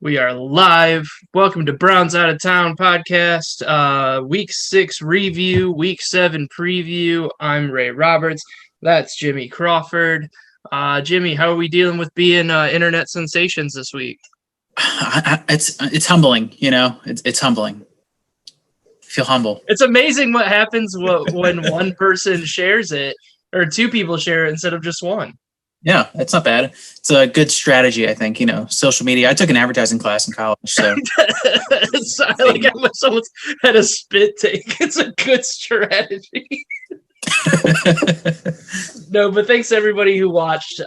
We are live. Welcome to Browns Out of Town podcast. Week 6 review, Week 7 preview. I'm Ray Roberts. That's Jimmy Crawford. Jimmy, how are we dealing with being internet sensations this week? It's humbling, you know. It's humbling. I feel humble. It's amazing what happens when one person shares it, or two people share it instead of just one. Yeah, it's not bad. It's a good strategy, I think. You know, social media. I took an advertising class in college, so I like how someone's had a spit take. It's a good strategy. No, but thanks to everybody who watched.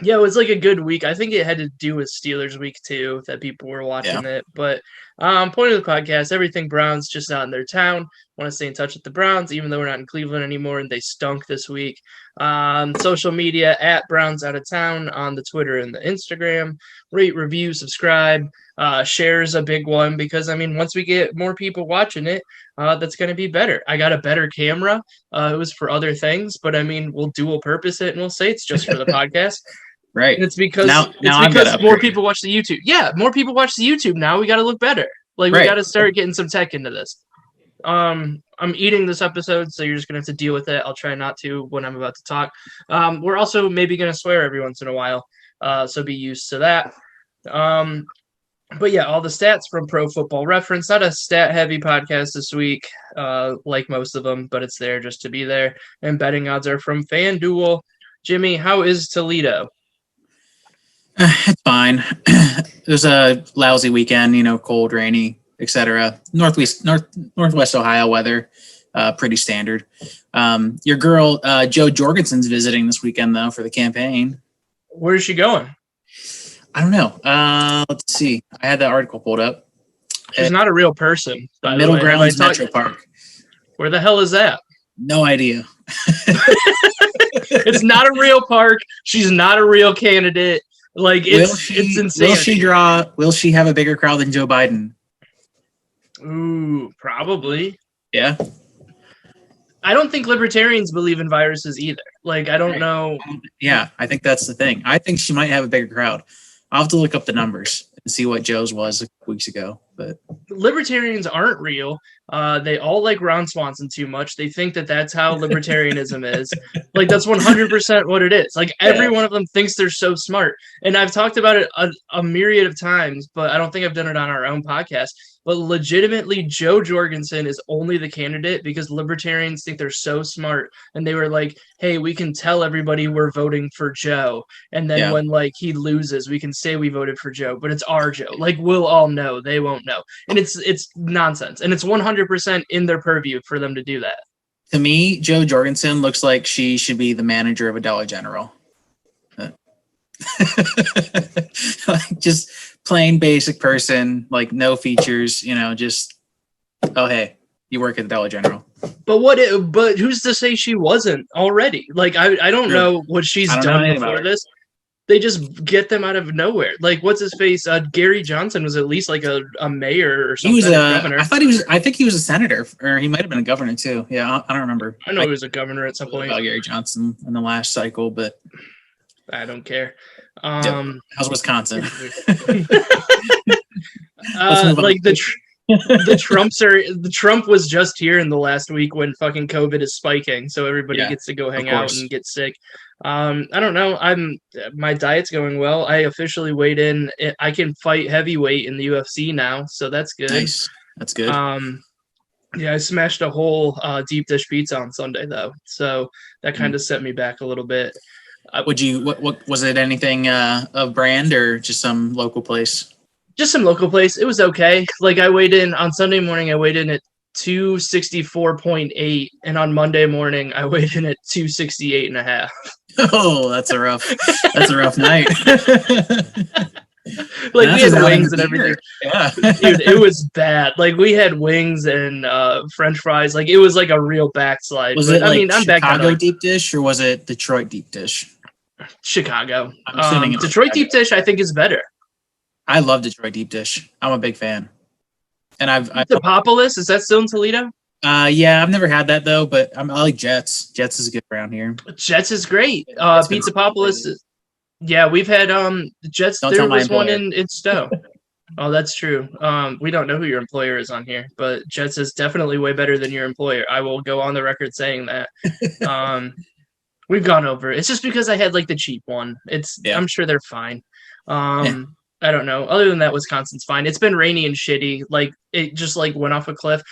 Yeah, it was like a good week. I think it had to do with Steelers week too, that people were watching it. But point of the podcast, everything Browns, just not in their town. Want to stay in touch with the Browns, even though we're not in Cleveland anymore and they stunk this week. Social media at Browns Out of Town on the Twitter and the Instagram. Rate, review, subscribe. Share's a big one because, I mean, once we get more people watching it, that's going to be better. I got a better camera. It was for other things, but I mean, we'll dual purpose it and we'll say it's just for the podcast. Right. And it's because more people watch the YouTube. Yeah, more people watch the YouTube now. We got to look better. Like, we got to start getting some tech into this. I'm eating this episode, so you're just gonna have to deal with it. I'll try not to when I'm about to talk. We're also maybe gonna swear every once in a while, so be used to that. But yeah, all the stats from Pro Football Reference. Not a stat-heavy podcast this week, like most of them, but it's there just to be there. And betting odds are from FanDuel. Jimmy, how is Toledo? It's fine. It was a lousy weekend, you know, cold, rainy, etc. Northwest Ohio weather, pretty standard. Your girl Jo Jorgensen's visiting this weekend though for the campaign. Where's she going? I don't know. Let's see. I had that article pulled up. She's not a real person. Middle Grounds Metro Park. Where the hell is that? No idea. It's not a real park. She's not a real candidate. Like it's insane. Will she have a bigger crowd than Joe Biden? Ooh, probably. Yeah. I don't think libertarians believe in viruses either. Like, I don't know. Yeah, I think that's the thing. I think she might have a bigger crowd. I'll have to look up the numbers and see what Joe's was a couple weeks ago. But libertarians aren't real. They all like Ron Swanson too much. They think that that's how libertarianism is. Like, that's 100% what it is. Like, every one of them thinks they're so smart. And I've talked about it a myriad of times, but I don't think I've done it on our own podcast. But legitimately, Jo Jorgensen is only the candidate because libertarians think they're so smart. And they were like, hey, we can tell everybody we're voting for Joe. And then when, like, he loses, we can say we voted for Joe. But it's our Joe. Like, we'll all know. They won't know. And it's nonsense. And it's 100% in their purview for them to do that. To me, Jo Jorgensen looks like she should be the manager of a Dollar General. Like, just plain basic person, like no features, you know, just, oh, hey, you work at the Dollar General. But who's to say she wasn't already? Like, I don't know what she's done before this. They just get them out of nowhere. Like, what's his face? Gary Johnson was at least like a mayor or something. He was governor. I think he was a senator, or he might have been a governor too. Yeah, I don't remember. I know he was a governor at some point. About Gary Johnson in the last cycle, but I don't care. How's Wisconsin? Like the Trump was just here in the last week when fucking COVID is spiking, so everybody gets to go hang out and get sick. I don't know. My diet's going well. I officially weighed in. I can fight heavyweight in the UFC now, so that's good. Nice. That's good. Yeah, I smashed a whole deep dish pizza on Sunday though, so that kind of set me back a little bit. What was it? Anything of brand or just some local place? Just some local place. It was okay. Like, I weighed in on Sunday morning. I weighed in at 264.8, and on Monday morning I weighed in at 268.5. Oh, that's a rough night. Like, we had wings and everything. Yeah, dude, it was bad. Like, we had wings and French fries. Like, it was like a real backslide. Was it like Chicago deep dish or was it Detroit deep dish? Chicago. I'm assuming Detroit deep dish, I think, is better. I love Detroit deep dish. I'm a big fan. And Pizzapopolis, is that still in Toledo? Yeah, I've never had that though, but I like Jets. Jets is good around here. Jets is great. Pizzapopolis is Yeah, we've had Jets. Don't tell There my was one employer. in Stowe. Oh, that's true. We don't know who your employer is on here, but Jets is definitely way better than your employer. I will go on the record saying that. Um, we've gone over it. It's just because I had like the cheap one. Yeah. I'm sure they're fine. Yeah. I don't know. Other than that, Wisconsin's fine. It's been rainy and shitty. Like it just like went off a cliff.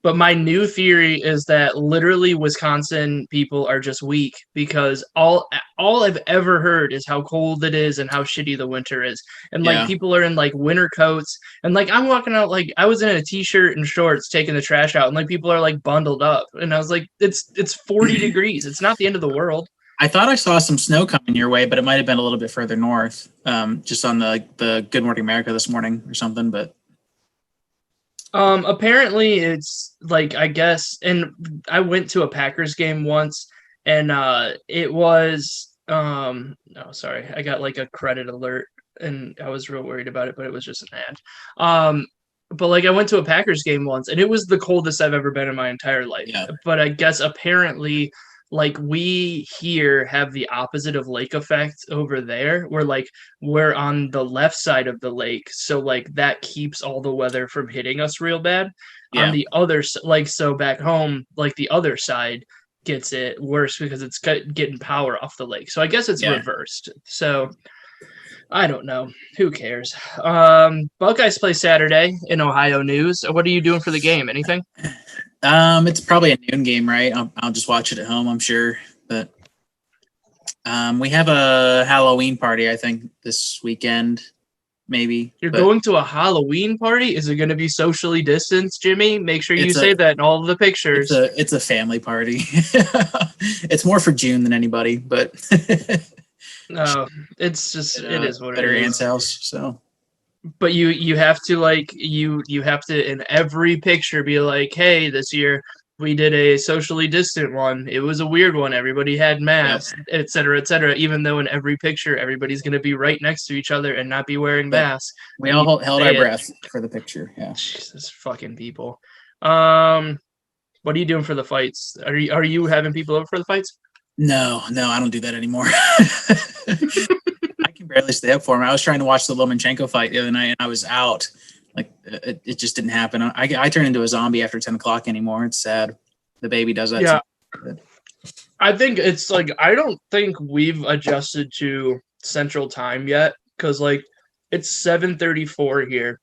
But my new theory is that literally Wisconsin people are just weak because all I've ever heard is how cold it is and how shitty the winter is. And like Yeah. people are in like winter coats and like I'm walking out like I was in a t-shirt and shorts taking the trash out and like people are like bundled up and I was like it's 40 degrees. It's not the end of the world. I thought I saw some snow coming your way, but it might have been a little bit further north, just on the Good Morning America this morning or something. But Apparently it's like I guess, and I went to a Packers game once, and it was no, sorry, I got like a credit alert, and I was real worried about it, but it was just an ad. But like I went to a Packers game once, and it was the coldest I've ever been in my entire life. yeah, But I guess apparently like we here have the opposite of lake effect over there where like we're on the left side of the lake so like that keeps all the weather from hitting us real bad on yeah, the other like so back home like the other side gets it worse because it's getting power off the lake so I guess it's yeah. reversed so I don't know who cares. Buckeyes play Saturday in Ohio news. What are you doing for the game? Anything? It's probably a noon game, right? I'll just watch it at home, I'm sure. But we have a Halloween party, I think, this weekend, maybe. You're But going to a Halloween party? Is it going to be socially distanced, Jimmy? Make sure you it's say a that in all of the pictures. it's a family party. It's more for June than anybody, but No, it's just it is what at her it aunt's is. house. So But you have to like you have to in every picture be like, hey, this year we did a socially distant one. It was a weird one. Everybody had yep. masks, et cetera, et cetera. Even though in every picture everybody's going to be right next to each other and not be wearing But masks. we And you all held our say it. breath for the picture. Yeah. Jesus fucking people. Um, what are you doing for the fights? Are you having people over for the fights? No, I don't do that anymore. I can barely stay up for him. I was trying to watch the Lomachenko fight the other night, and I was out. Like it just didn't happen. I turn into a zombie after 10 o'clock anymore. It's sad. The baby does that. Yeah, Too. I think it's like I don't think we've adjusted to Central Time yet because like it's 7:34 here,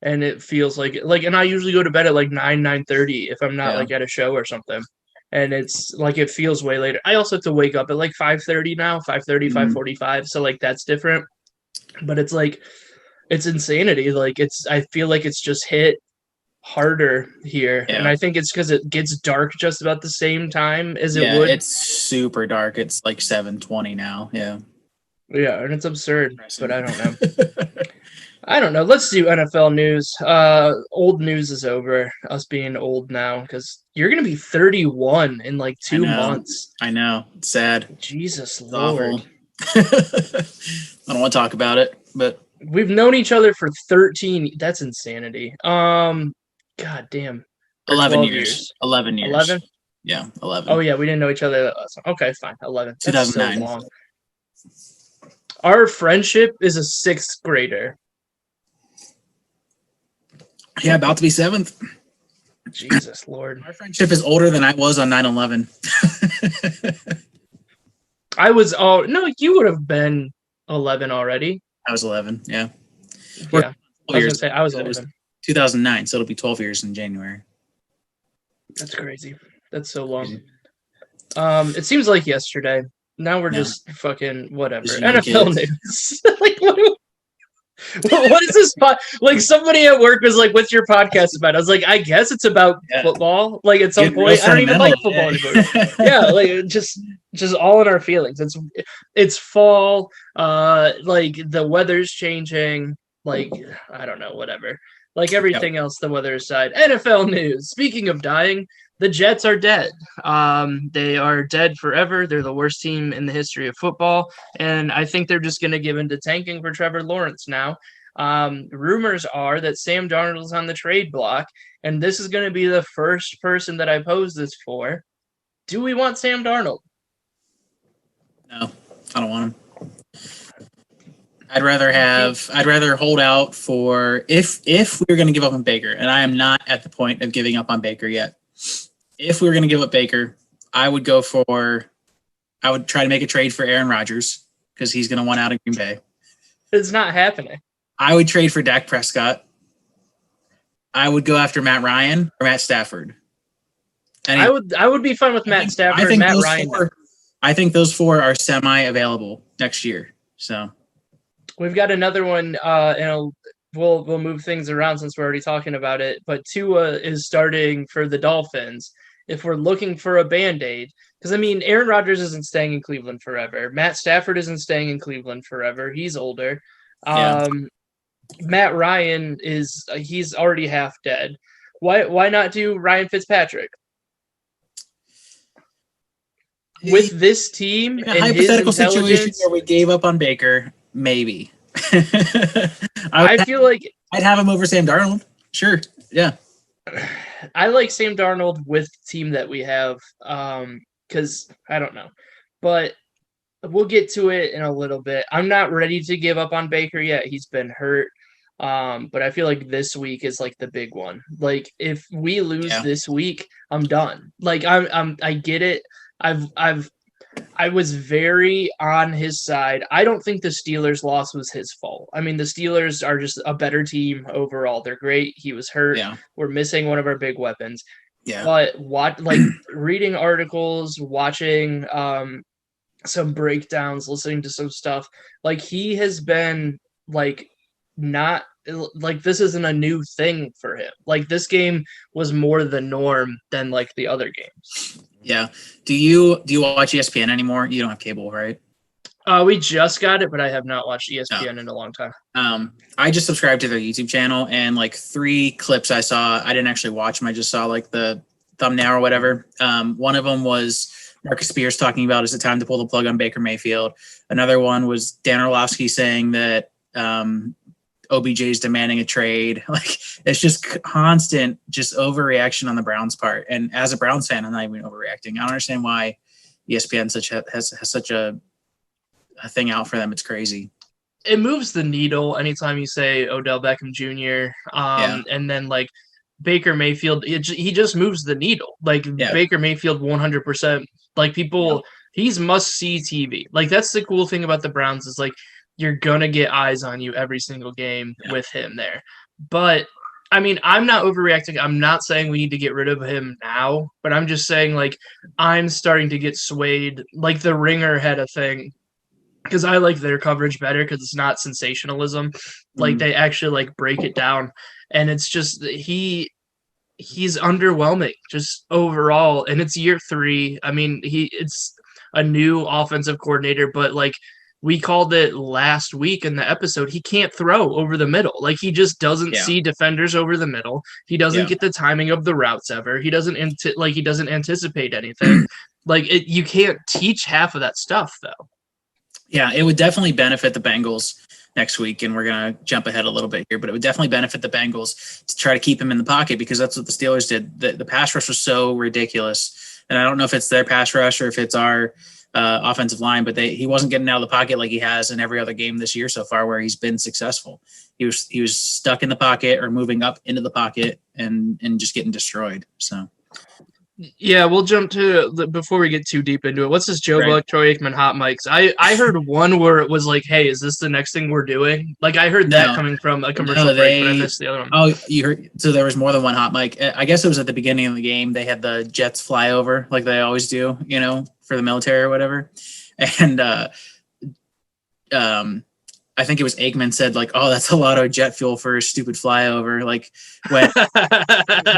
and it feels like and I usually go to bed at like 9:30 if I'm not Yeah. like at a show or something. And it's like it feels way later. I also have to wake up at like 5:30 now, 5:30, Mhm. 5:45. So like that's different. But it's like it's insanity. Like I feel like it's just hit harder here. And Yeah. I think it's because it gets dark just about the same time as it Yeah. would. It's super dark. It's like 7:20 now. Yeah. Yeah, and it's absurd, but I don't know. Impressive. I don't know. Let's do NFL news. Old news is over. Us being old now, because you're gonna be 31 in like I 2 months. I know. It's sad. Jesus It's Lord. awful. I don't want to talk about it, but We've known each other for 13. That's insanity. God damn. Or 11 12 years. years. 11 years. 11? Yeah, 11. Oh yeah, we didn't know each other that last time. Okay, fine. 11. That's so 2009. long. Our friendship is a sixth grader. Yeah, about to be seventh. Jesus Lord. Our friendship is older than I was on 9/11. I was no, you would have been 11 already. I was 11. Yeah. Yeah. I was Years. gonna say I was It was 11. 2009, so it'll be 12 years in January. That's crazy. That's so long. It seems like yesterday. Now we're Yeah. just fucking whatever. Just young NFL kids. news. Like what is this? Like somebody at work was like, "What's your podcast about?" I was like, "I guess it's about Yeah. football." Like at some Getting real point, I don't even like sentimental football today. anymore. Yeah, like just all in our feelings. It's fall. Like the weather's changing. Like I don't know, whatever. Like everything else, the weather aside. NFL news. Speaking of dying, the Jets are dead. They are dead forever. They're the worst team in the history of football, and I think they're just going to give into tanking for Trevor Lawrence now. Rumors are that Sam Darnold is on the trade block, and this is going to be the first person that I pose this for. Do we want Sam Darnold? No, I don't want him. I'd rather hold out for if we were going to give up on Baker, and I am not at the point of giving up on Baker yet. If we were going to give up Baker, I would try to make a trade for Aaron Rodgers because he's going to want out of Green Bay. It's not happening. I would trade for Dak Prescott. I would go after Matt Ryan or Matt Stafford. I would be fine with Matt Stafford and Matt Ryan. I think those four are semi-available next year. So we've got another one, and we'll move things around since we're already talking about it. But Tua is starting for the Dolphins. If we're looking for a Band-Aid, because I mean, Aaron Rodgers isn't staying in Cleveland forever. Matt Stafford isn't staying in Cleveland forever. He's older. Yeah. Matt Ryan he's already half dead. Why not do Ryan Fitzpatrick? With this team, in a hypothetical situation where we gave up on Baker, maybe. I feel like I'd have him over Sam Darnold. Sure. Yeah. I like Sam Darnold with the team that we have, because I don't know. But we'll get to it in a little bit. I'm not ready to give up on Baker yet. He's been hurt. But I feel like this week is like the big one. Like if we lose this week, I'm done. Like I get it. I was very on his side. I don't think the Steelers' loss was his fault. I mean, the Steelers are just a better team overall. They're great. He was hurt. Yeah. We're missing one of our big weapons. Yeah. But reading articles, watching some breakdowns, listening to some stuff, like he has been like not like this isn't a new thing for him. Like this game was more the norm than like the other games. Yeah. Do you watch ESPN anymore? You don't have cable, right? We just got it, but I have not watched ESPN in a long time. I just subscribed to their YouTube channel, and like 3 clips I saw, I didn't actually watch them. I just saw like the thumbnail or whatever. One of them was Marcus Spears talking about, is it time to pull the plug on Baker Mayfield? Another one was Dan Orlovsky saying that OBJ is demanding a trade. Like it's just constant, just overreaction on the Browns' part. And as a Browns fan, I'm not even overreacting. I don't understand why ESPN has such a thing out for them. It's crazy. It moves the needle anytime you say Odell Beckham Jr. And then like Baker Mayfield, he just moves the needle. Like Baker Mayfield, 100%. Like people, he's must-see TV. Like that's the cool thing about the Browns is like you're gonna get eyes on you every single game with him there. But I mean, I'm not overreacting. I'm not saying we need to get rid of him now, but I'm just saying like I'm starting to get swayed. Like the Ringer had a thing because I like their coverage better because it's not sensationalism. Like they actually like break it down, and it's just he's underwhelming just overall. And it's year 3. I mean, it's a new offensive coordinator, but like we called it last week in the episode, he can't throw over the middle. Like he just doesn't see defenders over the middle. He doesn't get the timing of the routes ever. He doesn't he doesn't anticipate anything. Like you can't teach half of that stuff though. Yeah, it would definitely benefit the Bengals next week, and we're going to jump ahead a little bit here, but it would definitely benefit the Bengals to try to keep him in the pocket because that's what the Steelers did. The pass rush was so ridiculous, and I don't know if it's their pass rush or if it's our offensive line, but he wasn't getting out of the pocket like he has in every other game this year so far where he's been successful. He was stuck in the pocket or moving up into the pocket and just getting destroyed. So yeah, we'll jump to before we get too deep into it. What's this Joe Buck, Troy Aikman hot mics? I heard one where it was like, "Hey, is this the next thing we're doing?" Like I heard that coming from a commercial break, but I missed the other one. Oh, you heard? So there was more than one hot mic. I guess it was at the beginning of the game. They had the jets fly over like they always do, for the military or whatever, and I think it was Aikman said like, "Oh, that's a lot of jet fuel for a stupid flyover." Like when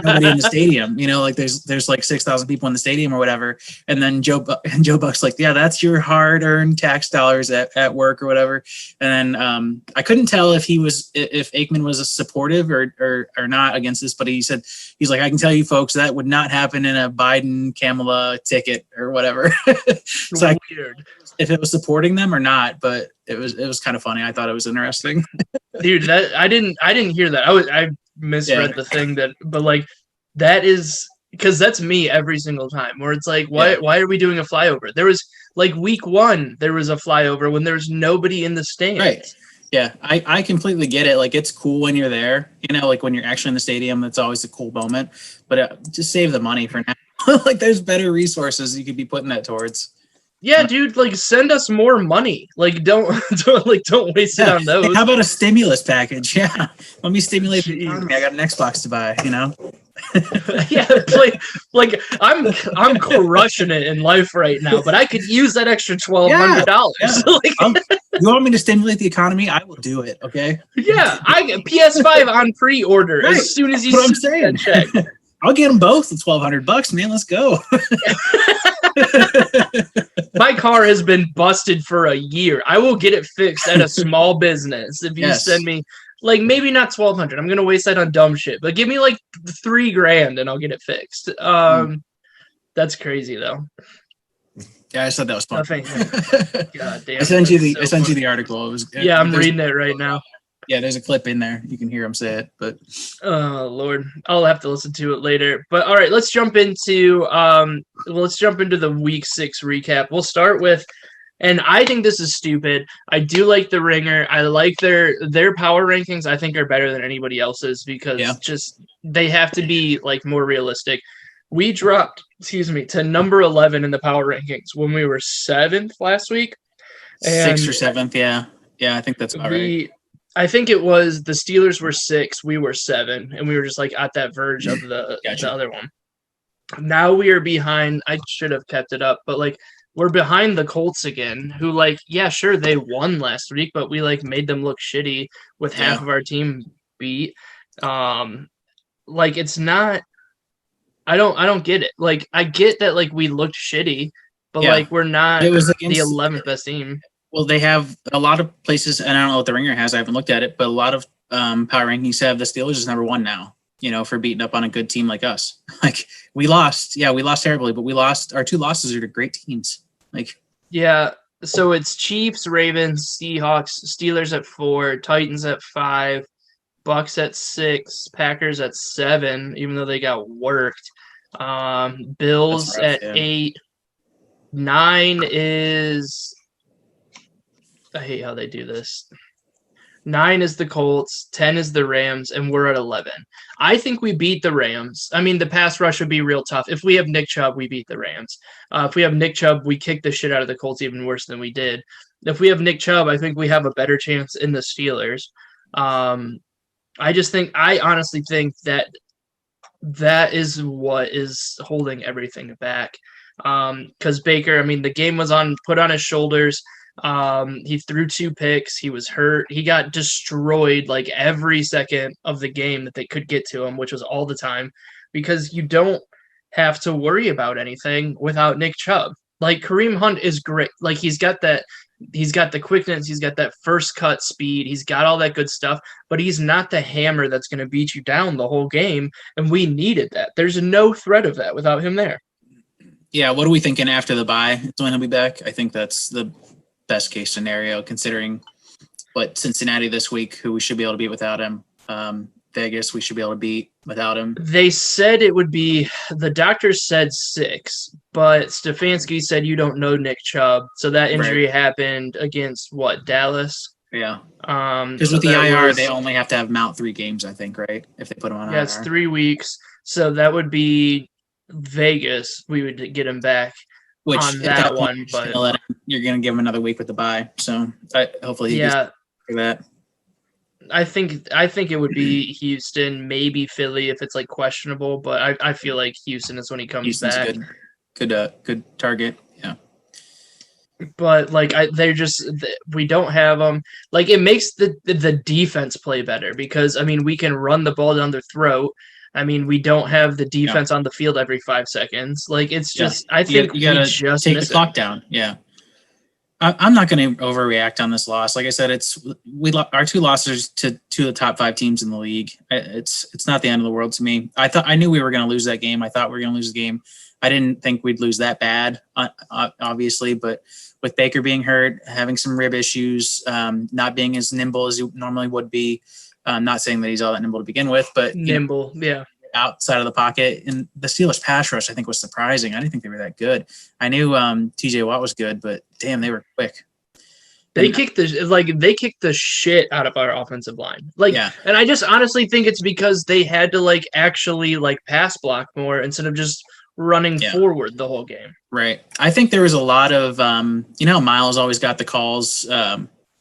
nobody in the stadium, like there's like 6,000 people in the stadium or whatever. And then Joe Buck's like, "Yeah, that's your hard-earned tax dollars at work or whatever." And then I couldn't tell if Aikman was a supportive or not against this, but he said he's like, "I can tell you folks that would not happen in a Biden Kamala ticket or whatever." So weird if it was supporting them or not, but it was kind of funny. I thought it was interesting. Dude, that I didn't hear that. I misread the thing but like that is because that's me every single time where it's like, why are we doing a flyover? There was like week 1, there was a flyover when there was nobody in the stands. Right. Yeah, I completely get it. Like, it's cool when you're there, like when you're actually in the stadium, that's always a cool moment. But just save the money for now. Like, there's better resources you could be putting that towards. Yeah, dude, like send us more money. Like don't don't waste it on Hey, those. how about a stimulus package? Yeah, let me stimulate the Jeez. economy. I got an Xbox to buy. Yeah, like I'm crushing it in life right now, but I could use that extra $1,200. Yeah. You want me to stimulate the economy? I will do it. Okay. Yeah, I get PS5 on pre-order Right. as soon as you That's what I'm see saying. that check. I'll get them both at $1,200, man. Let's go. My car has been busted for a year. I will get it fixed at a small business if you send me like maybe not 1,200. I'm gonna waste that on dumb shit, but give me like $3,000 and I'll get it fixed. That's crazy though. Yeah, I said that was fun. God damn. I sent you the article. Yeah, I'm reading it right now. Yeah, there's a clip in there. You can hear him say it, but oh Lord, I'll have to listen to it later. But all right, let's jump into the week 6 recap. We'll start with, and I think this is stupid. I do like the Ringer. I like their power rankings. I think are better than anybody else's because just they have to be like more realistic. We dropped, to number 11 in the power rankings when we were 7th last week. And 6th or 7th, yeah, I think that's about right. I think it was the Steelers were 6, we were 7, and we were just like at that verge of the other one. Now we are behind. I should have kept it up, but like we're behind the Colts again, who like, yeah, sure, they won last week, but we like made them look shitty with half of our team beat. Like it's not. I don't get it. Like I get that like we looked shitty, but like we're not the 11th best team. Well, they have a lot of places, and I don't know what the Ringer has. I haven't looked at it, but a lot of power rankings have the Steelers as number 1 now. For beating up on a good team like us. Like we lost, we lost terribly, but we lost. Our 2 losses are to great teams. Like so it's Chiefs, Ravens, Seahawks, Steelers at 4, Titans at 5, Bucks at 6, Packers at 7, even though they got worked. Bills at 8, 9 is. I hate how they do this. 9 is the Colts, 10 is the Rams, and we're at 11. I think we beat the Rams. I mean, the pass rush would be real tough. If we have Nick Chubb, we beat the Rams. If we have Nick Chubb, we kick the shit out of the Colts even worse than we did. If we have Nick Chubb, I think we have a better chance in the Steelers. I honestly think that is what is holding everything back. Because Baker, I mean, the game was put on his shoulders. He threw 2 picks. He was hurt. He got destroyed like every second of the game that they could get to him, which was all the time, because you don't have to worry about anything without Nick Chubb. Like Kareem Hunt is great. Like he's got the quickness, he's got that first cut speed, he's got all that good stuff, but he's not the hammer that's going to beat you down the whole game, and we needed that. There's no threat of that without him there. Yeah, what are we thinking after the bye? It's when he'll be back. I think that's the best case scenario, considering what Cincinnati this week, who we should be able to beat without him. Vegas, we should be able to beat without him. They said it would be, the doctors said 6, but Stefanski said you don't know Nick Chubb. So that injury happened against Dallas? Yeah. Because with the IR, they only have to have him out 3 games, I think, right? If they put him on IR. Yeah, it's 3 weeks. So that would be Vegas. We would get him back. Which on that one, but you're going to give him another week with the bye. So hopefully he gets for that. I think it would be Houston, maybe Philly if it's like questionable, but I feel like Houston is when he comes Houston's back. Good target. Yeah. But like we don't have them. Like it makes the defense play better because I mean we can run the ball down their throat. I mean, we don't have the defense on the field every 5 seconds. Like, it's just, I think you gotta just take the clock down. Yeah. I'm not going to overreact on this loss. Like I said, our 2 losses to 2 of the top 5 teams in the league. It's not the end of the world to me. I knew we were going to lose that game. I thought we were going to lose the game. I didn't think we'd lose that bad, obviously, but with Baker being hurt, having some rib issues, not being as nimble as he normally would be, I'm not saying that he's all that nimble to begin with, but nimble, outside of the pocket. And the Steelers pass rush, I think, was surprising. I didn't think they were that good. I knew TJ Watt was good, but damn, they were quick. They kicked the shit out of our offensive line. Like, Yeah. and I just honestly think it's because they had to like actually like pass block more instead of just running forward the whole game. Right. I think there was a lot of Miles always got the calls.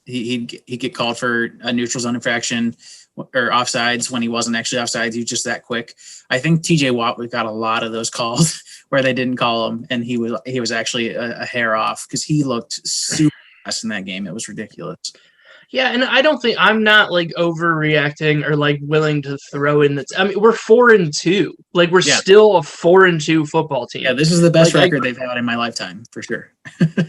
He'd get called for a neutral zone infraction or offsides when he wasn't actually offsides. He was just that quick. I think TJ Watt got a lot of those calls where they didn't call him, and he was actually a hair off because he looked super fast in that game. It was ridiculous. Yeah, and I'm not like overreacting or like willing to throw in that. I mean, we're 4-2. Like we're still a 4-2 football team. Yeah, this is the best record they've had in my lifetime for sure.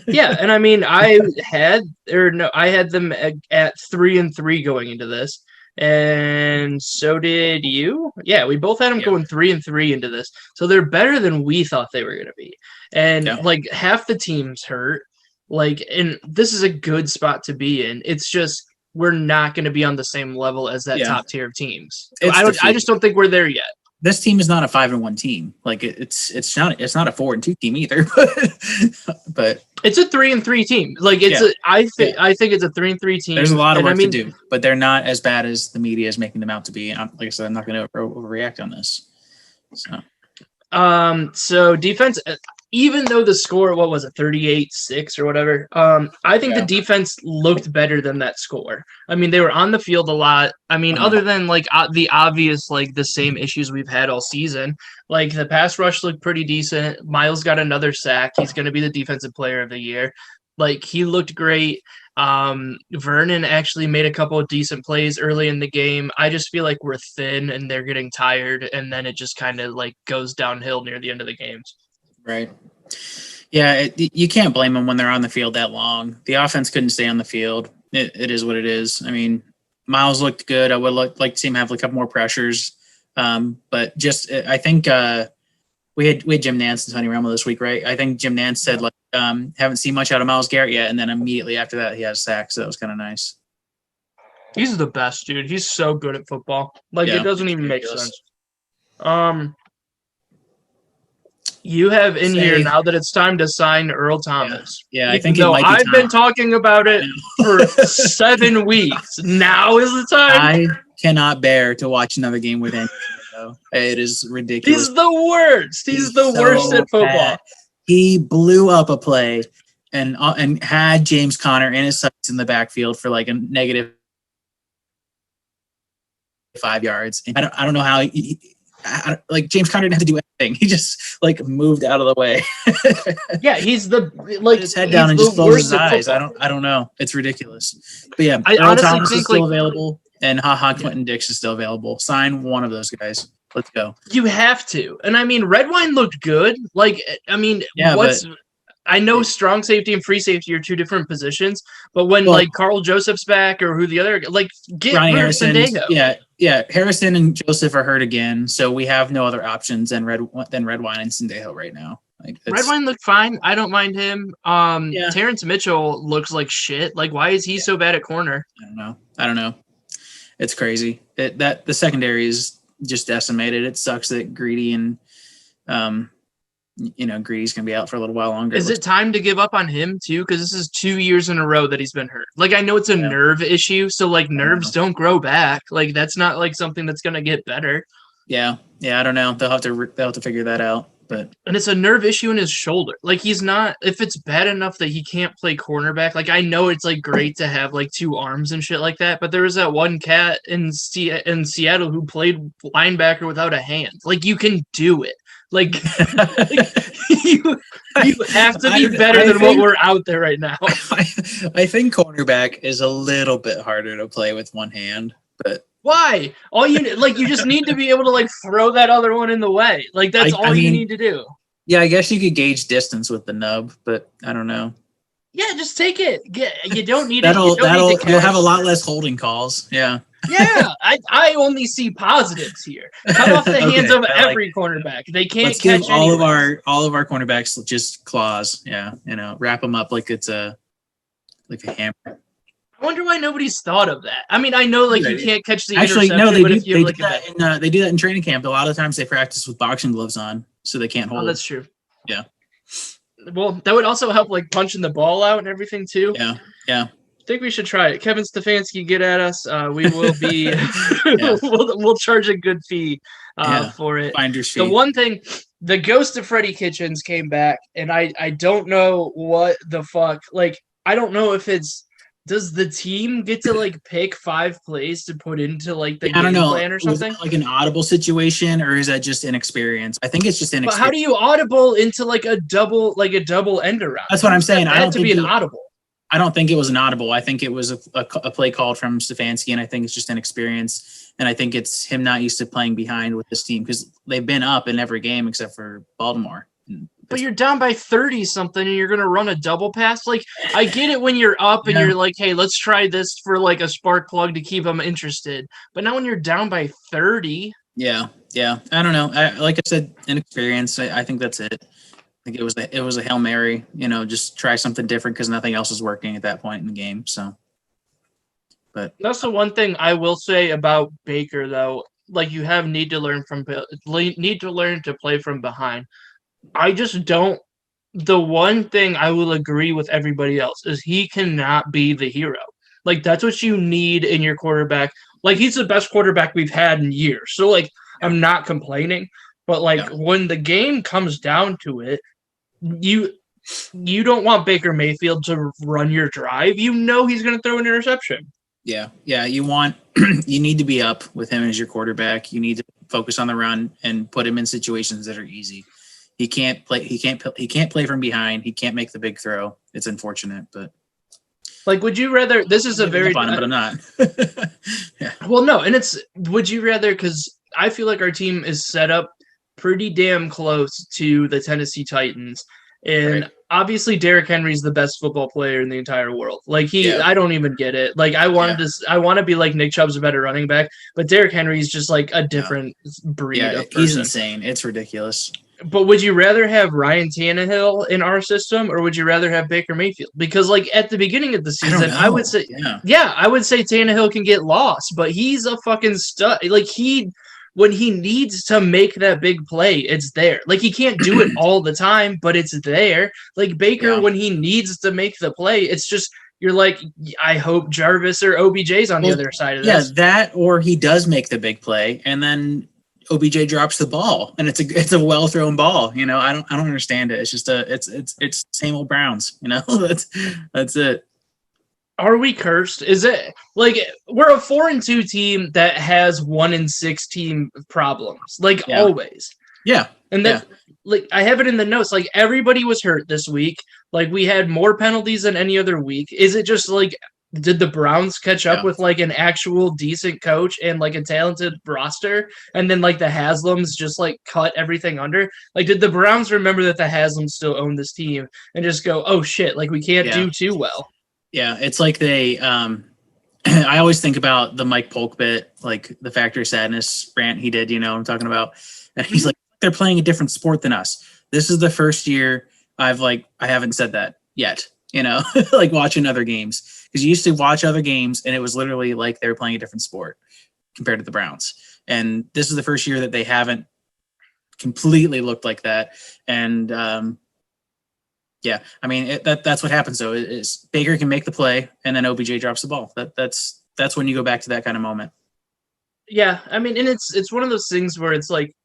Yeah, and I mean, I had them at 3-3 going into this, and so did you. Yeah, we both had them going 3-3 into this, so they're better than we thought they were going to be. And like half the team's hurt. Like, and this is a good spot to be in. It's just we're not going to be on the same level as that top tier of teams. I just don't think we're there yet. This team is not a 5-1 team. Like it's not a 4-2 team either. but it's a 3-3 team. Like I think it's a 3-3 team. There's a lot of work to do, but they're not as bad as the media is making them out to be. And like I said, I'm not going to overreact on this. So defense. Even though the score, 38-6 or whatever, I think the defense looked better than that score. I mean, they were on the field a lot. I mean, other than like the obvious, like the same issues we've had all season, like the pass rush looked pretty decent. Miles got another sack. He's going to be the defensive player of the year. Like he looked great. Vernon actually made a couple of decent plays early in the game. I just feel like we're thin and they're getting tired, and then it just kind of like goes downhill near the end of the games. Right. Yeah, you can't blame them when they're on the field that long. The offense couldn't stay on the field. It is what it is. I mean, Miles looked good. I would like to see him have a couple more pressures. But just I think we had Jim Nantz and Tony Romo this week, right? I think Jim Nantz said haven't seen much out of Myles Garrett yet, and then immediately after that he had a sack, so that was kind of nice. He's the best, dude. He's so good at football. Like it doesn't even make sense. You have in here now that it's time to sign Earl Thomas. Yeah, I think I've been talking about it for 7 weeks. Now is the time. I cannot bear to watch another game with him. It is ridiculous. He's the worst. He's the worst at football. Bad. He blew up a play and had James Conner in his sights in the backfield for like a negative 5 yards. And I don't know how James Conner didn't have to do anything. He just moved out of the way. Yeah, he's his head down and just closed his eyes. I don't know. It's ridiculous. But yeah, Earl Thomas is still available, and Quentin Dix is still available. Sign one of those guys. Let's go. You have to. And I mean, Redwine looked good. I know strong safety and free safety are two different positions, but when Carl Joseph's back or who the other get Ronnie Harrison. Yeah, Harrison and Joseph are hurt again, so we have no other options than Redwine and Sendejo right now. Redwine looked fine. I don't mind him. Terrence Mitchell looks like shit. Like, why is he so bad at corner? I don't know. It's crazy. The secondary is just decimated. It sucks that Greedy and Greedy's gonna be out for a little while longer. Is it time to give up on him too? Because this is 2 years in a row that he's been hurt. Like, I know it's a nerve issue, so nerves don't grow back. Like, that's not something that's gonna get better. Yeah. I don't know. They'll have to figure that out. And it's a nerve issue in his shoulder. Like, he's not. If it's bad enough that he can't play cornerback, I know it's great to have 2 arms and shit like that. But there was that one cat in Seattle who played linebacker without a hand. You can do it. You have to be better than what we're out there right now. I think cornerback is a little bit harder to play with one hand, but why? All you you just need to be able to throw that other one in the way. That's all you need to do. Yeah, I guess you could gauge distance with the nub, but I don't know. Yeah, just take it. You don't need you'll have a lot less holding calls. Yeah. Yeah, I only see positives here. Cut off the hands of every cornerback. They can't Let's catch give all of our cornerbacks just claws. Yeah, wrap them up like it's a hammer. I wonder why nobody's thought of that. I mean, I know you can't catch the actually interception, no, they but do, if you they do that in training camp. A lot of times they practice with boxing gloves on, so they can't hold. Oh, that's true. Yeah. Well, that would also help punching the ball out and everything too. Yeah. think we should try it. Kevin Stefanski, get at us. We will be Yeah. we'll charge a good fee for it. Finder's fee. The one thing, the ghost of Freddie Kitchens came back, and I don't know what the fuck. Like, I don't know if it's, does the team get to like pick 5 plays to put into like the I don't game know. plan or something? Was that like an audible situation, or is that just inexperience? I think it's just But inexperience. how do you audible into like a double end around? That's what I'm saying. That I had don't to think be an it- audible. I don't think it was an audible. I think it was a play called from Stefanski, and I think it's just inexperience. And I think it's him not used to playing behind with this team because they've been up in every game except for Baltimore. But you're down by 30 something and you're going to run a double pass. Like, I get it when you're up and Yeah. you're like, hey, let's try this for like a spark plug to keep them interested. But now when you're down by 30. Yeah. I don't know. Like I said, inexperience. I think that's it. I think it was a Hail Mary, just try something different because nothing else is working at that point in the game. So, but That's the one thing I will say about Baker, though. Like, you have need to learn to play from behind. I just don't. The one thing I will agree with everybody else is he cannot be the hero. Like, that's what you need in your quarterback. Like, he's the best quarterback we've had in years. So, like, I'm not complaining. But, like, when the game comes down to it, you don't want Baker Mayfield to run your drive. You know he's going to throw an interception. Yeah. You need to be up with him as your quarterback. You need to focus on the run and put him in situations that are easy. He can't play from behind. He can't make the big throw. It's unfortunate, but like, would you rather? This is a very fun, but I'm not. Yeah. Well, no, and it's, would you rather? Because I feel like our team is set up pretty damn close to the Tennessee Titans, and Right. obviously Derrick Henry's the best football player in the entire world. Like, I don't even get it. Like, I want to be like Nick Chubb's a better running back, but Derrick Henry's just like a different breed of person. He's insane. It's ridiculous. But would you rather have Ryan Tannehill in our system, or would you rather have Baker Mayfield? Because, like, at the beginning of the season, I would say, I would say Tannehill can get lost, but he's a fucking stud. Like, when he needs to make that big play, it's there. Like, he can't do it all the time, but it's there. Like, Baker, when he needs to make the play, it's just, you're like, I hope Jarvis or OBJ's on the other side of this. Yeah, that, or he does make the big play, and then OBJ drops the ball, and it's a well thrown ball. I don't understand it. It's just it's same old Browns. That's it. Are we cursed? Is it like we're a 4-2 team that has 1-6 team problems, like always? Yeah, and that like I have it in the notes. Like, everybody was hurt this week. Like, we had more penalties than any other week. Is it just like, did the Browns catch up with like an actual decent coach and like a talented roster, and then like the Haslams just like cut everything under? Like, did the Browns remember that the Haslams still own this team and just go, oh shit, like we can't do too well? Yeah, it's like they I always think about the Mike Polk bit, like the Factory of Sadness rant he did, what I'm talking about. And he's like, they're playing a different sport than us. This is the first year I haven't said that yet, like watching other games. Because you used to watch other games and it was literally like they were playing a different sport compared to the Browns. And this is the first year that they haven't completely looked like that. And I mean, that's what happens though. Is Baker can make the play and then OBJ drops the ball. That's when you go back to that kind of moment. Yeah, I mean, and it's one of those things where it's like,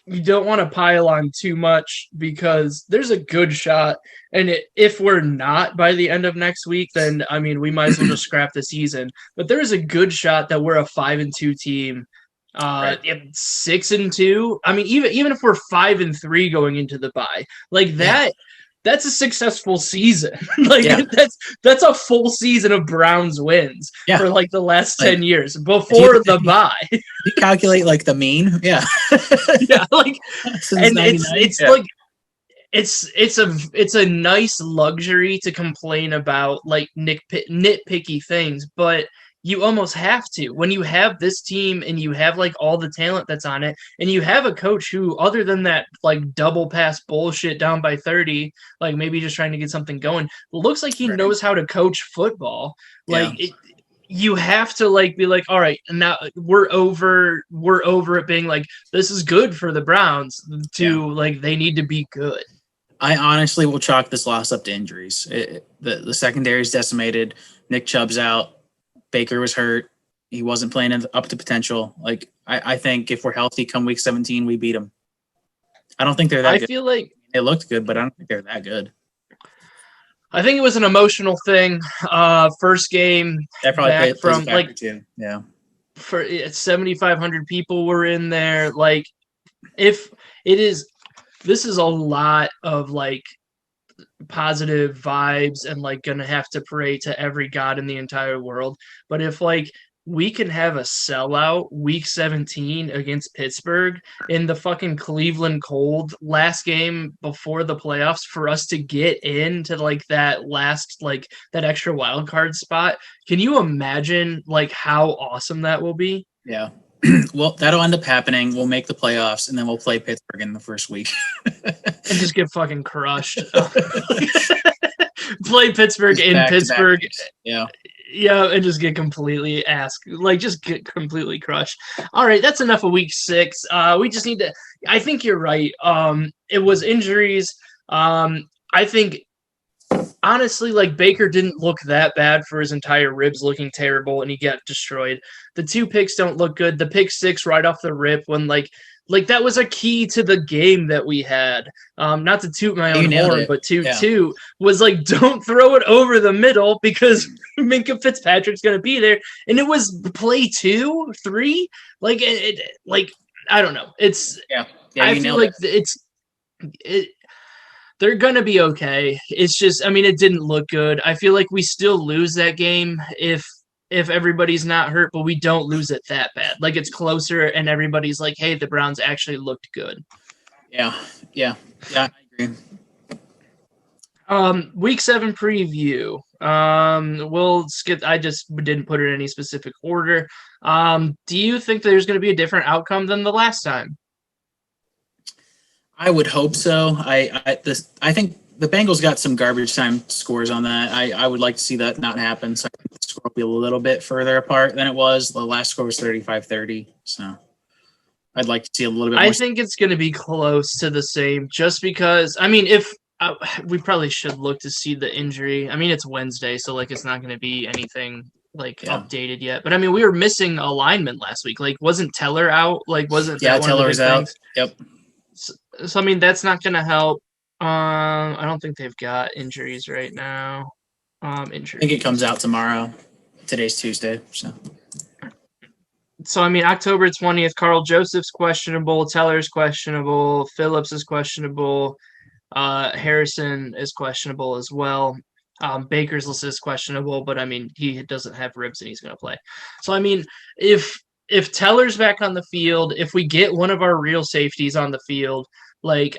you don't want to pile on too much because there's a good shot. And if we're not by the end of next week, then, I mean, we might as well just scrap the season. But there is a good shot that we're a 5-2 team. 6-2. I mean, even if we're 5-3 going into the bye, like that, that's a successful season. That's a full season of Browns wins for like the last 10 years before the bye. You calculate like the mean, yeah, like, and it's like it's a nice luxury to complain about like nitpicky things, but you almost have to when you have this team and you have like all the talent that's on it, and you have a coach who, other than that like double pass bullshit down by 30, like maybe just trying to get something going, looks like he knows how to coach football. Like, you have to like be like, all right, now we're over it being like, this is good for the Browns to like, they need to be good. I honestly will chalk this loss up to injuries. The secondary is decimated. Nick Chubb's out. Baker was hurt. He wasn't playing up to potential. Like I think if we're healthy come week 17, we beat them. I don't think they're that I good. feel like They looked good, but I don't think they're that good. I think it was an emotional thing. First game That probably back plays a from factor like too. Yeah. for 7,500 people were in there. Like if it is, this is a lot of like positive vibes and like gonna have to pray to every god in the entire world. But if like we can have a sellout week 17 against Pittsburgh in the fucking Cleveland cold last game before the playoffs for us to get into like that last like that extra wild card spot, can you imagine like how awesome that will be? Yeah. Well, that'll end up happening. We'll make the playoffs, and then we'll play Pittsburgh in the first week. And just get fucking crushed. Play Pittsburgh Just in back-to-back Pittsburgh. games. Yeah. Yeah, and just get completely just get completely crushed. All right, that's enough of week 6. We just need to. I think you're right. It was injuries. I think honestly, like Baker didn't look that bad for his entire ribs looking terrible, and he got destroyed. The 2 picks don't look good. The pick 6 right off the rip when like that was a key to the game that we had. Not to toot my own horn, but two was like don't throw it over the middle because Minkah Fitzpatrick's gonna be there, and it was play 2, 3. Like like I don't know. It's I feel like they're gonna be okay. It's just I mean it didn't look good. I feel like we still lose that game if everybody's not hurt, but we don't lose it that bad. Like it's closer and everybody's like, hey, the Browns actually looked good. Yeah, I agree. Week 7 preview. We'll skip. I just didn't put it in any specific order. Do you think there's going to be a different outcome than the last time? I would hope so. I think the Bengals got some garbage time scores on that. I would like to see that not happen. So I think the score will be a little bit further apart than it was. The last score was 35-30. So I'd like to see a little bit more. I think it's going to be close to the same just because, I mean, if we probably should look to see the injury. I mean, it's Wednesday, so like it's not going to be anything like updated yet. But I mean, we were missing a lineman last week. Like, wasn't Teller out? Like, wasn't that one Teller's of the big out. things? Yep. So I mean, that's not going to help. I don't think they've got injuries right now. Injuries. I think it comes out tomorrow. Today's Tuesday, So I mean, October 20th, Carl Joseph's questionable, Teller's questionable, Phillips is questionable, Harrison is questionable as well. Baker's list is questionable, but I mean, he doesn't have ribs and he's going to play. So I mean, if Teller's back on the field, if we get one of our real safeties on the field, like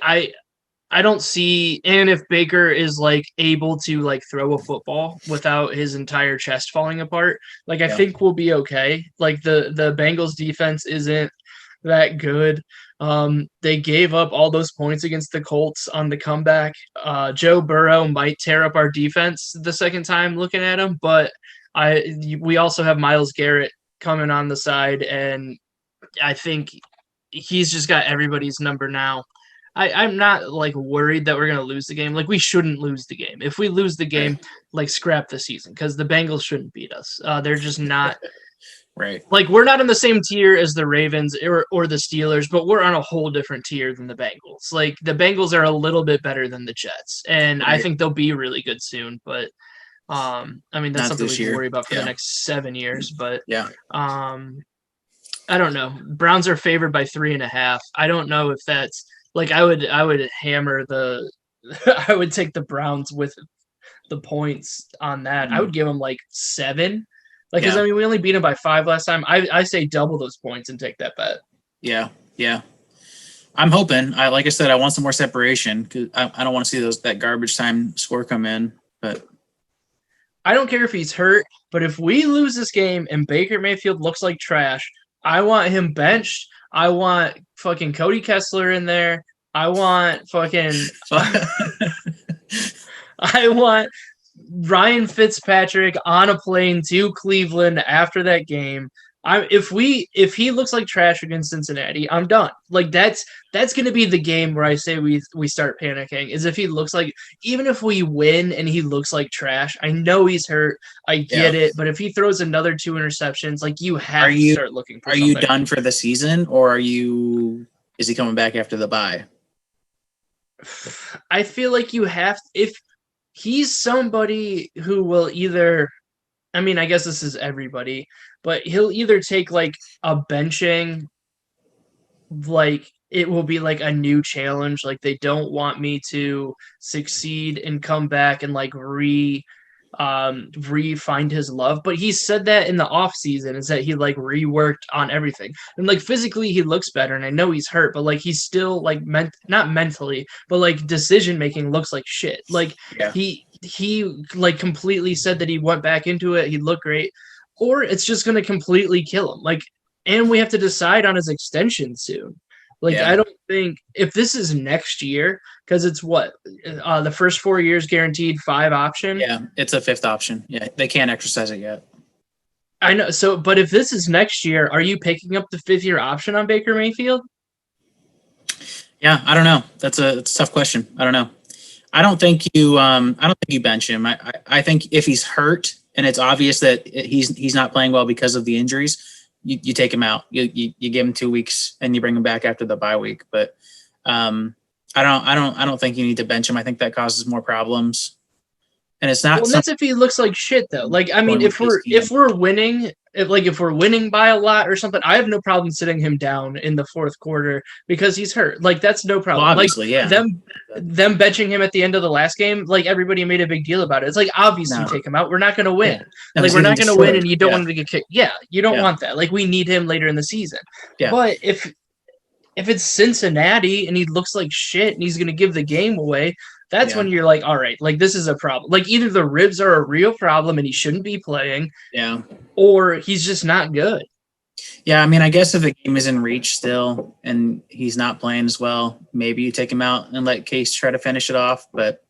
I don't see, and if Baker is like able to like throw a football without his entire chest falling apart, like I think we'll be okay. Like the Bengals defense isn't that good. They gave up all those points against the Colts on the comeback. Joe Burrow might tear up our defense the second time looking at him, but we also have Myles Garrett coming on the side, and I think he's just got everybody's number now. I'm not like worried that we're gonna lose the game. Like we shouldn't lose the game. If we lose the game, like scrap the season because the Bengals shouldn't beat us. They're just not right. Like we're not in the same tier as the Ravens or the Steelers, but we're on a whole different tier than the Bengals. Like the Bengals are a little bit better than the Jets, and I think they'll be really good soon. But I mean that's Not something we can worry about for the next 7 years. But I don't know. Browns are favored by 3.5. I don't know if that's like I would hammer the I would take the Browns with the points on that. I would give them like 7. Like, because I mean, we only beat them by 5 last time. I say double those points and take that bet. Yeah. I'm hoping. Like I said, I want some more separation because I don't want to see that garbage time score come in. But I don't care if he's hurt. But if we lose this game and Baker Mayfield looks like trash, I want him benched. I want fucking Cody Kessler in there. I want fucking. I want Ryan Fitzpatrick on a plane to Cleveland after that game. if he looks like trash against Cincinnati, I'm done. Like that's going to be the game where I say we start panicking. Is if he looks like, even if we win and he looks like trash, I know he's hurt. I get it, but if he throws another 2 interceptions, like you have to start looking for something. Are you done for the season, or is he coming back after the bye? I feel like you have, if he's somebody who will either, I mean, I guess this is everybody, but he'll either take like a benching, like it will be like a new challenge, like they don't want me to succeed and come back and like find his love. But he said that in the off season, is that he like reworked on everything, and like physically he looks better, and I know he's hurt, but like he's still like not mentally, but like decision making looks like shit. Like he like completely said that he went back into it, he looked great, or it's just going to completely kill him. Like, and we have to decide on his extension soon. Like, I don't think, if this is next year, because it's what, the first 4 years guaranteed 5 option. Yeah, it's a 5th option. Yeah, they can't exercise it yet. I know. So, but if this is next year, are you picking up the 5th year option on Baker Mayfield? Yeah, I don't know. It's a tough question. I don't know. I don't think you bench him. I think if he's hurt and it's obvious that he's not playing well because of the injuries, you take him out. You give him 2 weeks and you bring him back after the bye week. But I don't think you need to bench him. I think that causes more problems. And it's not. Well, that's if he looks like shit, though. Like, I mean, if we're winning, if we're winning by a lot or something, I have no problem sitting him down in the 4th quarter because he's hurt. Like, that's no problem. Well, obviously, like, them benching him at the end of the last game, like everybody made a big deal about it. It's like, obviously, take him out. We're not going to win. Yeah. Like, we're not going to win, and you don't want him to get kicked. Yeah, you don't want that. Like, we need him later in the season. Yeah. But if it's Cincinnati and he looks like shit and he's going to give the game away, that's when you're like, all right, like this is a problem. Like either the ribs are a real problem and he shouldn't be playing, or he's just not good. Yeah, I mean, I guess if the game is in reach still and he's not playing as well, maybe you take him out and let Case try to finish it off. But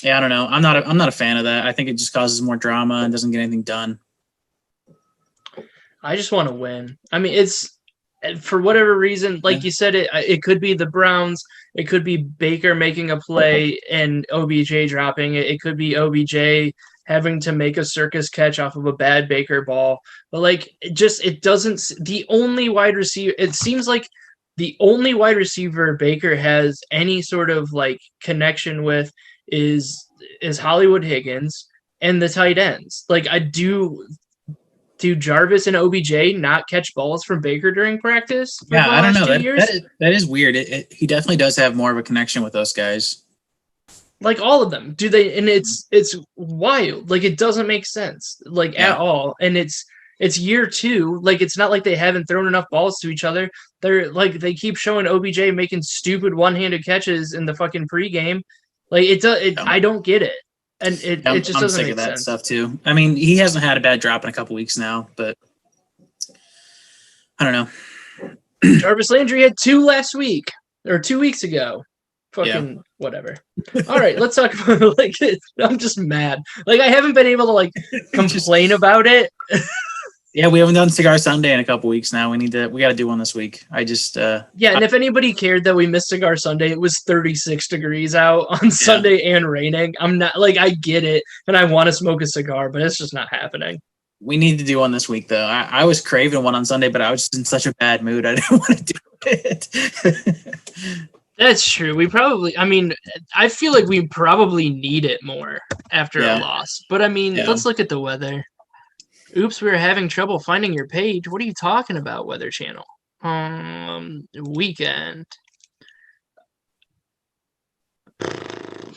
yeah, I don't know. I'm not a fan of that. I think it just causes more drama and doesn't get anything done. I just want to win. I mean, it's, for whatever reason, like you said, it could be the Browns. It could be Baker making a play and OBJ dropping it. It could be OBJ having to make a circus catch off of a bad Baker ball. But like, it doesn't. The only wide receiver, it seems like the only wide receiver Baker has any sort of like connection with is Hollywood Higgins and the tight ends. Like, do Jarvis and OBJ not catch balls from Baker during practice? Yeah, I don't know. That is weird. He definitely does have more of a connection with those guys. Like all of them. Do they? And it's wild. Like, it doesn't make sense, like at all. And it's year 2. Like, it's not like they haven't thrown enough balls to each other. They're like, they keep showing OBJ making stupid one-handed catches in the fucking pregame. Like, I don't get it. And it just doesn't make sense. I'm sick of that stuff too. I mean, he hasn't had a bad drop in a couple weeks now, but I don't know. Jarvis Landry had 2 last week or 2 weeks ago. Fucking whatever. All right, let's talk about, like, I'm just mad. Like, I haven't been able to like complain about it. Yeah, we haven't done Cigar Sunday in a couple weeks now. We got to do one this week. I just and if anybody cared that we missed Cigar Sunday, it was 36 degrees out on Sunday and raining. I'm not, like, I get it, and I want to smoke a cigar, but it's just not happening. We need to do one this week, though. I was craving one on Sunday, but I was just in such a bad mood. I didn't want to do it. That's true. I feel like we probably need it more after a loss. But I mean, let's look at the weather. Oops, we were having trouble finding your page. What are you talking about, Weather Channel? Weekend.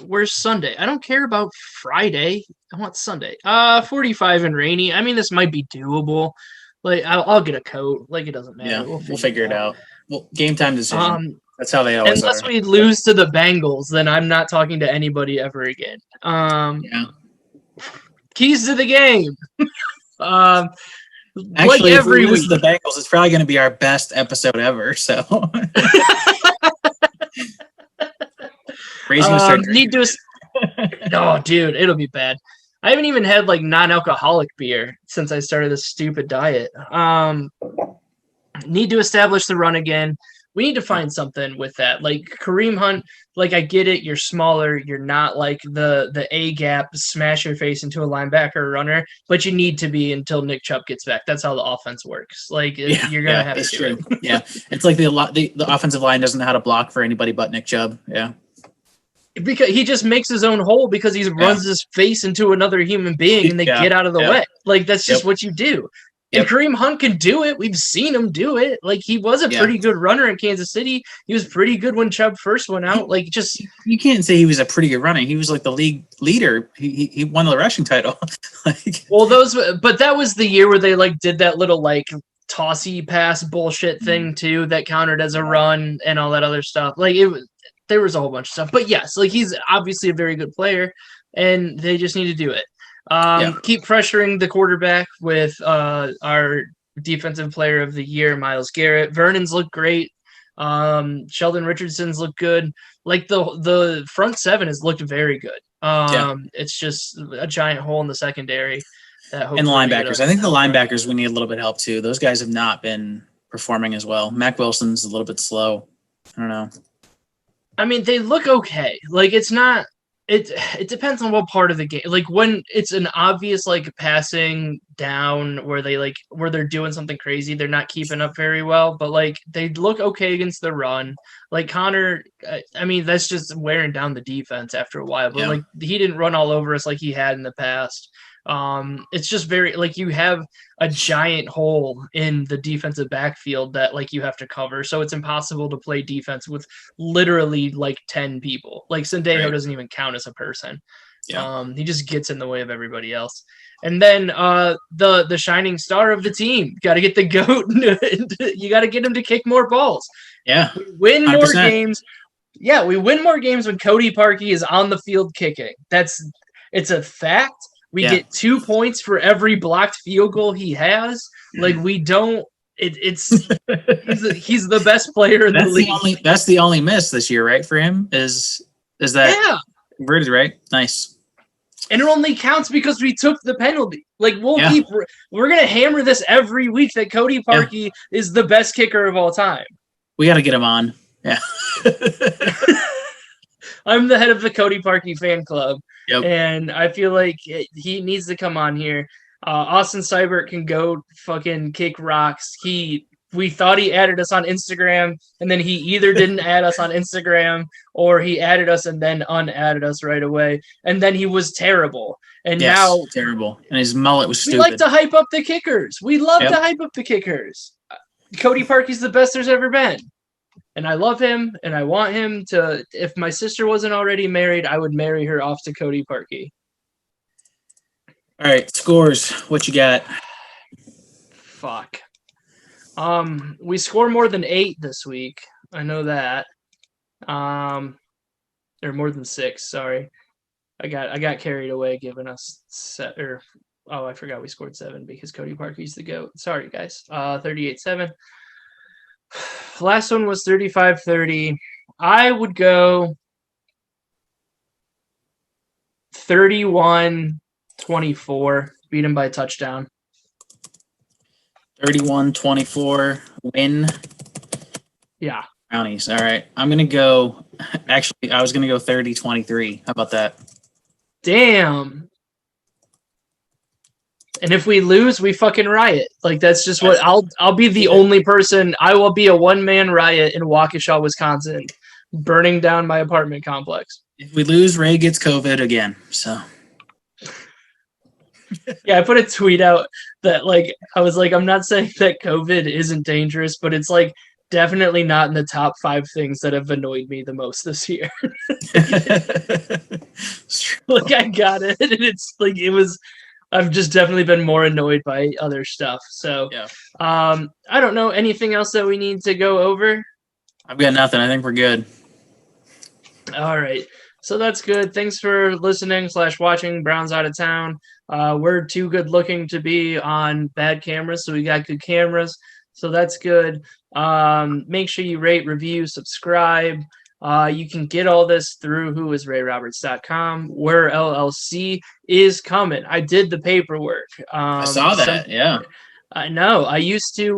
Where's Sunday? I don't care about Friday. I want Sunday. 45 and rainy. I mean, this might be doable. Like, I'll get a coat. Like, it doesn't matter. Yeah, we'll figure it out. Well, game time decision. That's how they always unless are. we lose to the Bengals, then I'm not talking to anybody ever again. Keys to the game. Actually, if we lose to the Bengals, it's probably going to be our best episode ever. So, oh, dude, it'll be bad. I haven't even had like non-alcoholic beer since I started this stupid diet. Need to establish the run again. We need to find something with that. Like Kareem Hunt, like I get it, you're smaller, you're not like the A gap smash your face into a linebacker runner, but you need to be until Nick Chubb gets back. That's how the offense works. Like you're gonna have that's to do true. Yeah, it's like the offensive line doesn't know how to block for anybody but Nick Chubb. Yeah, because he just makes his own hole because he runs his face into another human being and they get out of the way. Like that's just what you do. And Kareem Hunt can do it. We've seen him do it. Like he was a pretty good runner in Kansas City. He was pretty good when Chubb first went out. Like just you can't say he was a pretty good runner. He was like the league leader. He won the rushing title. but that was the year where they like did that little like tossy pass bullshit thing too that counted as a run and all that other stuff. Like there was a whole bunch of stuff. But yes, like he's obviously a very good player, and they just need to do it. Keep pressuring the quarterback with our defensive player of the year, Myles Garrett. Vernon's looked great. Sheldon Richardson's looked good. Like the front seven has looked very good. It's just a giant hole in the secondary. And the linebackers. I think the linebackers we need a little bit of help too. Those guys have not been performing as well. Mac Wilson's a little bit slow. I don't know. I mean, they look okay. Like it's not. It depends on what part of the game. Like when it's an obvious like passing down where they're doing something crazy, they're not keeping up very well. But like they look okay against the run. Like Connor, I mean that's just wearing down the defense after a while. But like he didn't run all over us like he had in the past. It's just very like you have a giant hole in the defensive backfield that like you have to cover, so it's impossible to play defense with literally like 10 people. Like Sendejo doesn't even count as a person. He just gets in the way of everybody else. And then the shining star of the team, got to get the GOAT. You got to get him to kick more balls. We win 100%. More games. Yeah, we win more games when Cody Parkey is on the field kicking. It's a fact. We get 2 points for every blocked field goal he has. Like we don't. He's the best player in the league. That's the only miss this year, right? For him is that converted, right? Nice. And it only counts because we took the penalty. Like we're gonna hammer this every week that Cody Parkey is the best kicker of all time. We got to get him on. Yeah. I'm the head of the Cody Parkey fan club. And I feel like he needs to come on here. Austin Seibert can go fucking kick rocks. We thought he added us on Instagram, and then he either didn't add us on Instagram or he added us and then unadded us right away. And then he was terrible. And now terrible. And his mullet was stupid. We like to hype up the kickers. We love to hype up the kickers. Cody Parkey's the best there's ever been. And I love him, and I want him to. If my sister wasn't already married, I would marry her off to Cody Parkey. All right, scores. What you got? Fuck. We score more than 8 this week. I know that. Or more than 6. Sorry, I got carried away giving us I forgot we scored 7 because Cody Parkey's the GOAT. Sorry, guys. 38-7. Last one was 35-30. I would go 31-24. Beat him by a touchdown. 31-24 win. Yeah. Brownies. All right. I'm going to go. Actually, I was going to go 30-23. How about that? Damn. And if we lose, we fucking riot. Like that's just what I'll be the only person. I will be a one-man riot in Waukesha, Wisconsin, burning down my apartment complex. If we lose, Ray gets COVID again. So yeah, I put a tweet out that like I was like, I'm not saying that COVID isn't dangerous, but it's like definitely not in the top 5 things that have annoyed me the most this year. Like I got it. And it's like I've just definitely been more annoyed by other stuff. So, I don't know. Anything else that we need to go over? I've got nothing. I think we're good. All right. So that's good. Thanks for listening / watching Browns Out of Town. We're too good looking to be on bad cameras, so we got good cameras. So that's good. Make sure you rate, review, subscribe. You can get all this through whoisrayroberts.com, where LLC is coming. I did the paperwork. I saw that. Yeah. I know. I used to,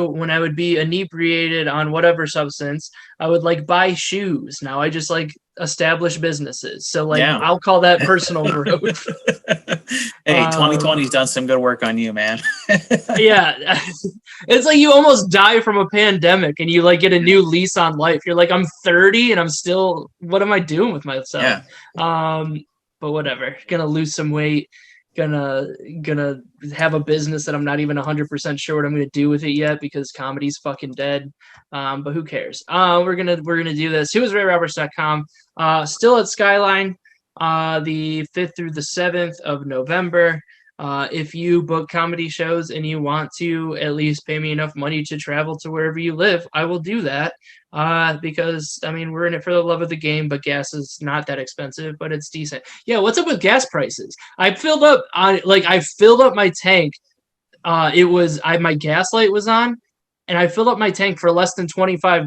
when I would be inebriated on whatever substance, I would like buy shoes. Now I just like establish businesses. So like, Yeah. I'll call that personal growth. Hey, 2020's done some good work on you, man. Yeah. It's like you almost die from a pandemic and you like get a new lease on life. You're like, I'm 30 and I'm still, what am I doing with myself? Yeah. But whatever. Gonna lose some weight. Gonna have a business that I'm not even 100% sure what I'm gonna do with it yet because comedy's fucking dead. But who cares? We're gonna do this. Whoisrayroberts.com. Still at Skyline, the 5th through the 7th of November. If you book comedy shows and you want to at least pay me enough money to travel to wherever you live, I will do that. Because I mean, we're in it for the love of the game, but gas is not that expensive, but it's decent. Yeah, what's up with gas prices? I filled up my tank. My gas light was on, and I filled up my tank for less than $25.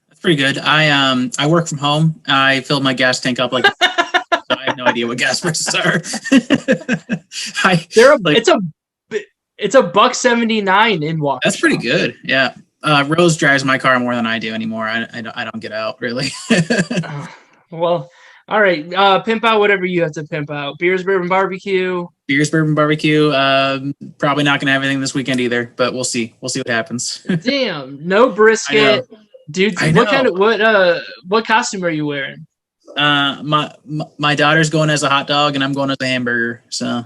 That's pretty good. I work from home. I filled my gas tank up like so I have no idea what gas prices are. It's $1.79 in Waukesha. That's pretty good. Yeah. Rose drives my car more than I do anymore. I don't get out really. Well, all right. Pimp out whatever you have to pimp out. Beers, Bourbon, Barbecue. Beers, Bourbon, Barbecue. Probably not gonna have anything this weekend either, but we'll see. We'll see what happens. Damn, no brisket, dude. What costume are you wearing? My daughter's going as a hot dog, and I'm going as a hamburger. So,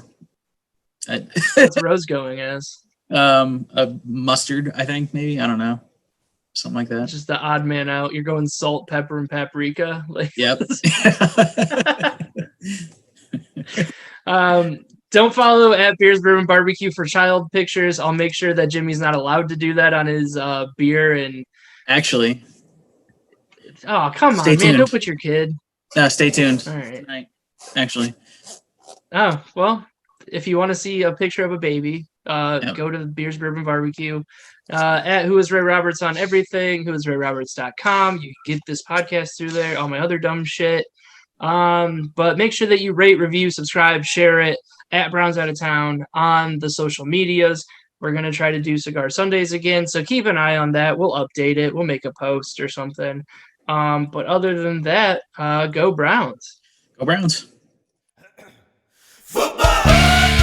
what's Rose going as? A mustard, I think, maybe. I don't know. Something like that. Just the odd man out. You're going salt, pepper, and paprika. Like, yep. Don't follow at Beers, Bourbon, Barbecue for child pictures. I'll make sure that Jimmy's not allowed to do that on his beer. And actually, oh, come on, man. Don't put your kid. Stay tuned. All right. Tonight, actually. Oh, well, if you want to see a picture of a baby, go to the Beers, Bourbon, Barbecue. At Who is Ray Roberts on everything, whoisrayroberts.com. You can get this podcast through there, all my other dumb shit. But make sure that you rate, review, subscribe, share it at Browns Out of Town on the social medias. We're going to try to do Cigar Sundays again, so keep an eye on that. We'll update it. We'll make a post or something. But other than that, go Browns. Go Browns. Football!